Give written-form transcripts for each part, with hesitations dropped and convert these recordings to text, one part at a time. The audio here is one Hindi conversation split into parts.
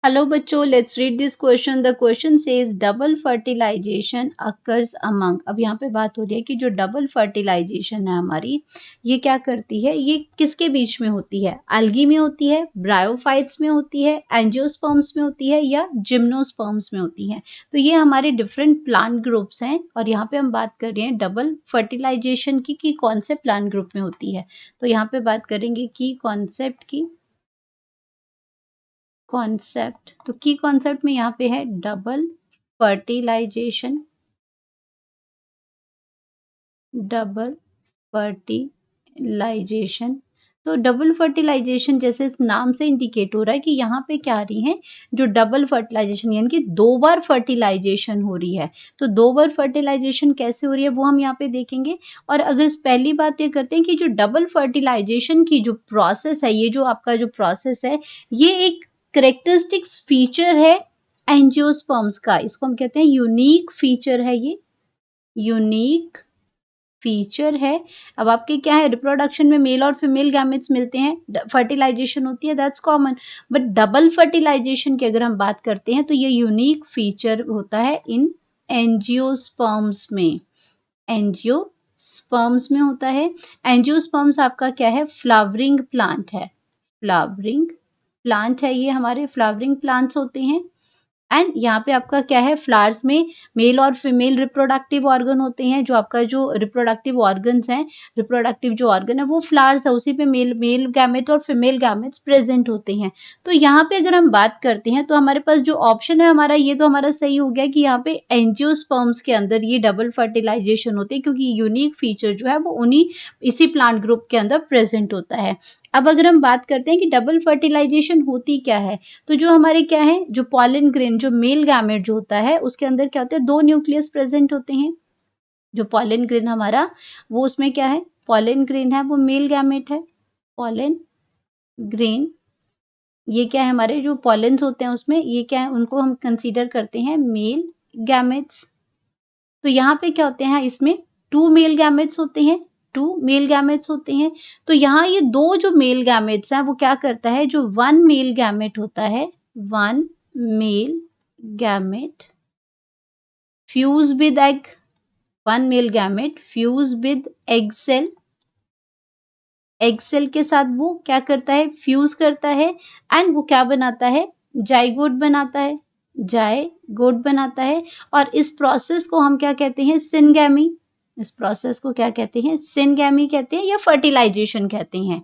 हेलो बच्चों, let's read this question. The question says double fertilisation occurs among. अब यहाँ पे बात हो रही है कि जो डबल फर्टिलाइजेशन है हमारी, ये क्या करती है, ये किसके बीच में होती है? एल्गी में होती है, ब्रायोफाइट्स में होती है, एंजियोस्पर्म्स में होती है या जिम्नोस्पर्म्स में होती है। तो ये हमारे डिफरेंट प्लांट ग्रुप्स हैं और यहाँ पे हम बात कर रहे हैं डबल फर्टिलाइजेशन की कि कौन से प्लांट ग्रुप में होती है। तो यहाँ पे बात करेंगे की कॉन्सेप्ट की। कॉन्सेप्ट, तो की कॉन्सेप्ट में यहाँ पे है डबल फर्टिलाइजेशन। डबल फर्टिलाइजेशन, तो डबल फर्टिलाइजेशन जैसे इस नाम से इंडिकेट हो रहा है कि यहाँ पे क्या आ रही है, जो डबल फर्टिलाइजेशन यानी कि दो बार फर्टिलाइजेशन हो रही है। तो दो बार फर्टिलाइजेशन कैसे हो रही है वो हम यहाँ पे देखेंगे। और अगर पहली बात ये करते हैं कि जो डबल फर्टिलाइजेशन की जो प्रोसेस है, ये जो आपका जो प्रोसेस है, ये एक करेक्टरिस्टिक्स फीचर है एंजियोस्पर्म्स का। इसको हम कहते हैं यूनिक फीचर है, ये यूनिक फीचर है। अब आपके क्या है, रिप्रोडक्शन में मेल और फीमेल गैमेट्स मिलते हैं, फर्टिलाइजेशन होती है, that's common. But double fertilisation की अगर हम बात करते हैं तो ये यूनिक फीचर होता है इन एंजियोस्पर्म्स में। एंजियोस्पर्म्स में होता है। एंजियोस्पर्म्स आपका क्या है, फ्लावरिंग प्लांट है। फ्लावरिंग प्लांट है, ये हमारे फ्लावरिंग प्लांट्स होते हैं। एंड यहाँ पे आपका क्या है, फ्लावर्स में मेल और फीमेल रिप्रोडक्टिव ऑर्गन होते हैं। जो आपका जो रिप्रोडक्टिव ऑर्गन्स हैं, रिप्रोडक्टिव जो ऑर्गन है वो फ्लावर्स है, उसी पे मेल गैमेट और फीमेल गैमेट्स प्रेजेंट होते हैं। तो यहाँ पे अगर हम बात करते हैं तो हमारे पास जो ऑप्शन है हमारा, ये तो हमारा सही हो गया कि यहाँ पे एंजियोस्पर्म्स के अंदर ये डबल फर्टिलाइजेशन होती है, क्योंकि यूनिक फीचर जो है वो उन्हीं इसी प्लांट ग्रुप के अंदर प्रेजेंट होता है। अब अगर हम बात करते हैं कि डबल फर्टिलाइजेशन होती क्या है, तो जो हमारे क्या है, जो पॉलन ग्रेन, जो मेल गैमेट जो होता है, उसके अंदर क्या होता है, दो न्यूक्लियस प्रेजेंट होते हैं। जो पॉलन ग्रेन हमारा, वो उसमें क्या है, पॉलन ग्रेन है, वो मेल गैमेट है। पॉलन ग्रेन, ये क्या है, हमारे जो पॉलेंस होते हैं उसमें ये क्या है, उनको हम कंसीडर करते हैं मेल गैमेट्स। तो यहाँ पे क्या होते हैं, इसमें टू मेल गैमेट्स होते हैं, टू मेल गैमेट्स होते हैं। तो यहाँ ये दो जो मेल गैमेट्स हैं वो क्या करता है, जो वन मेल गैमेट होता है, one male gamete fuse with egg, one male gamete fuse with egg cell. Egg cell के साथ वो क्या करता है, फ्यूज करता है एंड वो क्या बनाता है, जाइगोट बनाता है, जाइगोट बनाता है। और इस प्रोसेस को हम क्या कहते हैं, सिनगैमी। इस प्रोसेस को क्या कहते हैं, सिनगैमी कहते हैं या फर्टिलाइजेशन कहते हैं।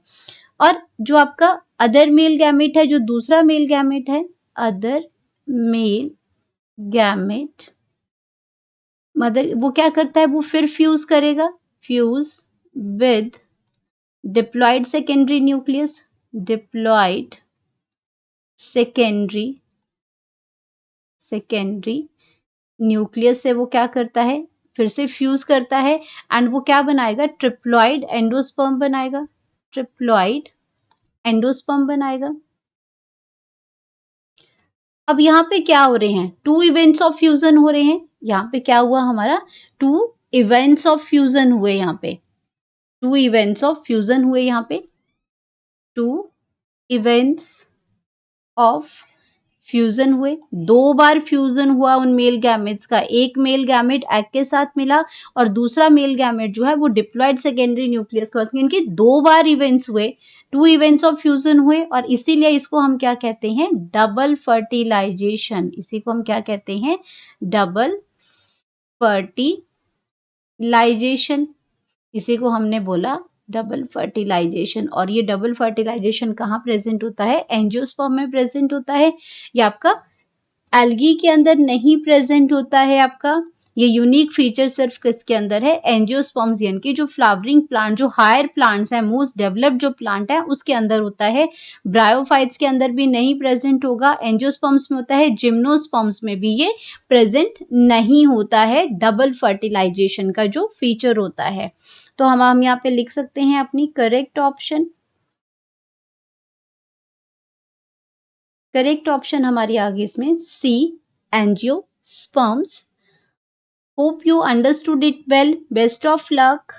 और जो आपका अदर मेल गैमेट है, जो दूसरा मेल गैमेट है, अदर मेल गैमेट, मदर वो क्या करता है, वो फिर फ्यूज करेगा, fuse with diploid secondary nucleus, diploid secondary nucleus से वो क्या करता है, फिर से फ्यूज करता है एंड वो क्या बनाएगा, ट्रिप्लॉयड एंडोस्पर्म बनाएगा, ट्रिप्लॉयड एंडोस्पर्म बनाएगा। अब यहाँ पे क्या हो रहे हैं, टू इवेंट्स ऑफ फ्यूजन हो रहे हैं। यहाँ पे क्या हुआ हमारा, टू इवेंट्स ऑफ फ्यूजन हुए, यहाँ पे टू इवेंट्स ऑफ फ्यूजन हुए, यहाँ पे टू इवेंट्स ऑफ फ्यूजन हुए। दो बार फ्यूजन हुआ उन मेल गैमेट्स का, एक मेल गैमेट एग के साथ मिला और दूसरा मेल गैमेट जो है वो डिप्लॉयड सेकेंडरी न्यूक्लियस के साथ, इनके दो बार इवेंट्स हुए, टू इवेंट्स ऑफ फ्यूजन हुए। और इसीलिए इसको हम क्या कहते हैं, डबल फर्टिलाइजेशन। इसी को हम क्या कहते हैं, डबल फर्टिलाइजेशन। इसी को हमने बोला डबल फर्टिलाइजेशन। और ये डबल फर्टिलाइजेशन कहाँ प्रेजेंट होता है, एंजियोस्पर्म में प्रेजेंट होता है। ये आपका एल्गी के अंदर नहीं प्रेजेंट होता है। आपका ये यूनिक फीचर सिर्फ किसके अंदर है, एंजियोस्पर्म्स यानी कि जो फ्लावरिंग प्लांट, जो हायर प्लांट्स हैं, मोस्ट डेवलप्ड जो प्लांट है उसके अंदर होता है। ब्रायोफाइट्स के अंदर भी नहीं प्रेजेंट होगा, एंजियोस्पर्म्स में होता है, जिम्नोस्पर्म्स में भी ये प्रेजेंट नहीं होता है, डबल फर्टिलाइजेशन का जो फीचर होता है। तो हम यहाँ पे लिख सकते हैं अपनी करेक्ट ऑप्शन। करेक्ट ऑप्शन हमारी आगे इसमें C, angiosperms. Hope you understood it well, best of luck.